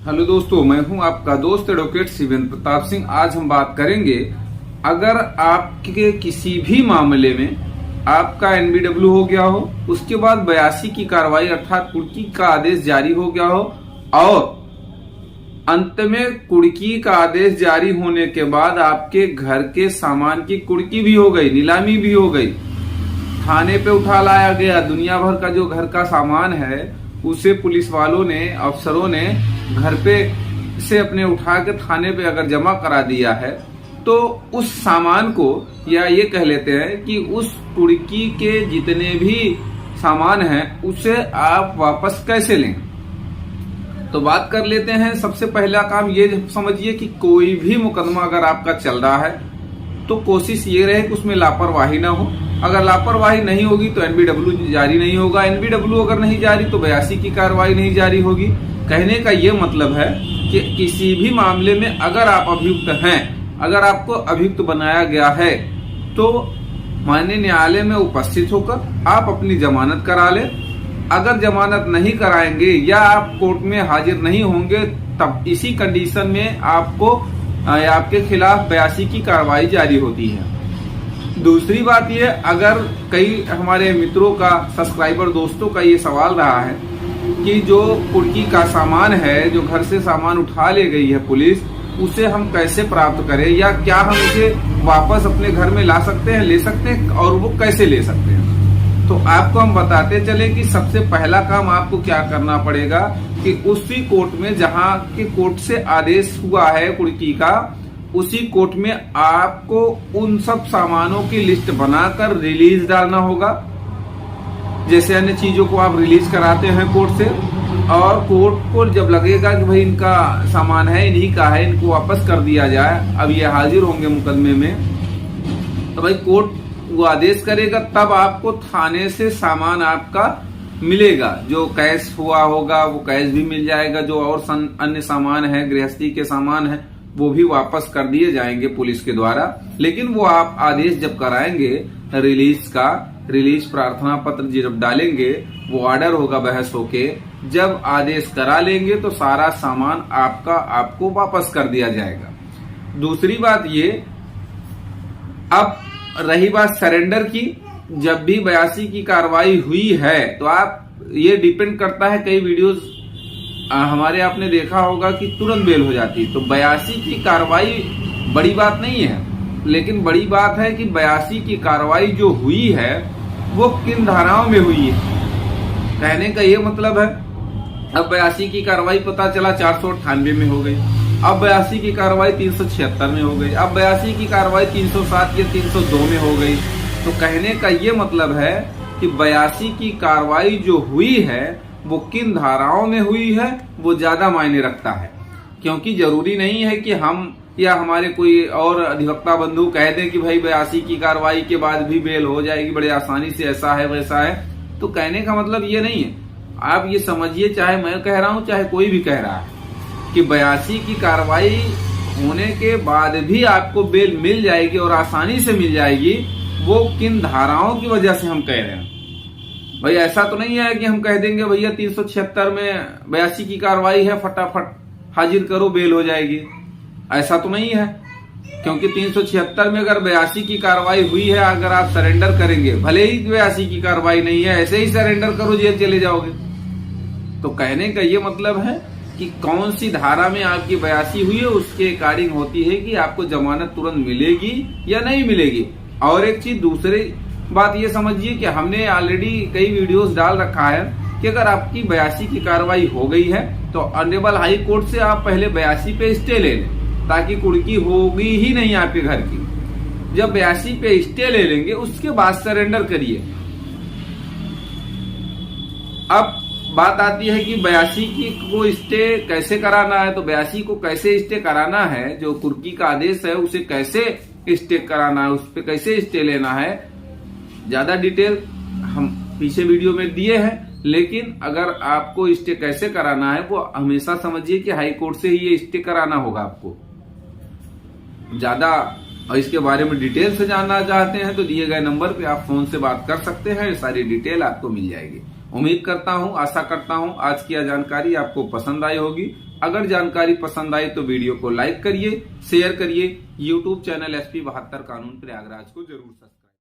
Hello दोस्तों, मैं हूं आपका दोस्त एडवोकेट शिवेंद्र प्रताप सिंह। आज हम बात करेंगे, अगर आपके किसी भी मामले में आपका एनबीडब्ल्यू हो गया हो, उसके बाद 82 की कार्रवाई अर्थात कुर्की का आदेश जारी हो गया हो और अंत में कुर्की का आदेश जारी होने के बाद आपके घर के सामान की कुर्की भी हो गई, नीलामी भी हो गई, थाने पे उठा लाया गया, दुनिया भर का जो घर का सामान है उसे पुलिस वालों ने, अफसरों ने घर पे से अपने उठा के थाने पे अगर जमा करा दिया है, तो उस सामान को, या ये कह लेते हैं कि उस कुर्की के जितने भी सामान हैं उसे आप वापस कैसे लें। तो बात कर लेते हैं। सबसे पहला काम ये समझिए कि कोई भी मुकदमा अगर आपका चल रहा है तो कोशिश ये रहे कि उसमें लापरवाही ना हो। अगर लापरवाही नहीं होगी तो एनबीडब्ल्यू जारी नहीं होगा, एनबीडब्ल्यू अगर नहीं जारी तो 82 की कार्रवाई नहीं जारी होगी। कहने का ये मतलब है कि किसी भी मामले में अगर आप अभियुक्त हैं, अगर आपको अभियुक्त बनाया गया है, तो माननीय न्यायालय में उपस्थित होकर आप अपनी जमानत करा लें। अगर जमानत नहीं कराएंगे या आप कोर्ट में हाजिर नहीं होंगे, तब इसी कंडीशन में आपके खिलाफ 82 की कार्रवाई जारी होती है। दूसरी बात ये, अगर कई हमारे मित्रों का, सब्सक्राइबर दोस्तों का ये सवाल रहा है कि जो कुर्की का सामान है, जो घर से सामान उठा ले गई है पुलिस, उसे हम कैसे प्राप्त करें, या क्या हम उसे वापस अपने घर में ला सकते हैं, ले सकते हैं, और वो कैसे ले सकते हैं। तो आपको हम बताते चले कि सबसे पहला काम आपको क्या करना पड़ेगा कि उसी कोर्ट में जहां के कोर्ट से आदेश हुआ है कुर्की का, उसी कोर्ट में आपको उन सब सामानों की लिस्ट बनाकर रिलीज डालना होगा। जैसे अन्य चीजों को आप रिलीज कराते हैं कोर्ट से, और कोर्ट को जब लगेगा कि भाई इनका सामान है, इन्हीं का है, इनको वापस कर दिया जाए, अब ये हाजिर होंगे मुकदमे में, तो भाई कोर्ट वो आदेश करेगा, तब आपको थाने से सामान आपका मिलेगा। जो कैश हुआ होगा वो कैश भी मिल जाएगा, जो और अन्य सामान है, गृहस्थी के सामान है, वो भी वापस कर दिए जाएंगे पुलिस के द्वारा। लेकिन वो आप आदेश जब कराएंगे रिलीज का, रिलीज प्रार्थना पत्र जब डालेंगे, वो ऑर्डर होगा बहस होके, जब आदेश करा लेंगे तो सारा सामान आपको वापस कर दिया जाएगा। दूसरी बात ये, अब रही बात सरेंडर की, जब भी 82 की कार्रवाई हुई है तो आप, ये डिपेंड करता है, कई वीडियोस हमारे आपने देखा होगा कि तुरंत बेल हो जाती है। तो 82 की कार्रवाई बड़ी बात नहीं है, लेकिन बड़ी बात है कि 82 की कार्रवाई जो हुई है वो किन धाराओं में हुई है। कहने का ये मतलब है, अब 82 की कार्रवाई पता चला 498 में हो गई, अब 82 की कार्रवाई 376 में हो गई, अब 82 की कार्रवाई 307 या 302 में हो गई। तो कहने का ये मतलब है कि 82 की कार्रवाई जो हुई है वो किन धाराओं में हुई है, वो ज्यादा मायने रखता है। क्योंकि जरूरी नहीं है कि हम या हमारे कोई और अधिवक्ता बंधु कह दें कि भाई 82 की कार्रवाई के बाद भी बेल हो जाएगी बड़े आसानी से, ऐसा है वैसा है। तो कहने का मतलब ये नहीं है। आप ये समझिए, चाहे मैं कह रहा हूं चाहे कोई भी कह रहा है, कि 82 की कार्रवाई होने के बाद भी आपको बेल मिल जाएगी और आसानी से मिल जाएगी। वो किन धाराओं की वजह से हम कह रहे हैं। भाई ऐसा तो नहीं है कि हम कह देंगे भैया 376 में 82 की कार्रवाई है, फटाफट हाजिर करो बेल हो जाएगी, ऐसा तो नहीं है। क्योंकि 376 में अगर 82 की कार्रवाई हुई है, अगर आप सरेंडर करेंगे, भले ही 82 की कार्रवाई नहीं है, ऐसे ही सरेंडर करो, जेल चले जाओगे। तो कहने का ये मतलब है कि कौन सी धारा में आपकी 82 हुई है, उसके अकॉर्डिंग होती है कि आपको जमानत तुरंत मिलेगी या नहीं मिलेगी। और एक चीज, दूसरी बात ये समझिए कि हमने ऑलरेडी कई वीडियोस डाल रखा है कि अगर आपकी 82 की कार्रवाई हो गई है तो ऑनरेबल हाई कोर्ट से आप पहले 82 पे स्टे ले लें, ताकि कुर्की होगी ही नहीं आपके घर की। जब 82 पे स्टे ले लेंगे उसके बाद सरेंडर करिए। अब बात आती है कि 82 की को स्टे कैसे कराना है। तो 82 को कैसे स्टे कराना है, जो कुर्की का आदेश है उसे कैसे स्टे कराना है, उस पर कैसे स्टे लेना है, ज्यादा डिटेल हम पीछे वीडियो में दिए हैं। लेकिन अगर आपको स्टे कैसे कराना है, वो हमेशा समझिए कि हाई कोर्ट से ही ये स्टे कराना होगा आपको। ज्यादा और इसके बारे में डिटेल से जानना चाहते हैं तो दिए गए नंबर पे आप फोन से बात कर सकते हैं, सारी डिटेल आपको मिल जाएगी। उम्मीद करता हूं, आशा करता हूं आज की यह जानकारी आपको पसंद आई होगी। अगर जानकारी पसंद आई तो वीडियो को लाइक करिए, शेयर करिए। यूट्यूब चैनल SP 72 कानून प्रयागराज को जरूर सब्सक्राइब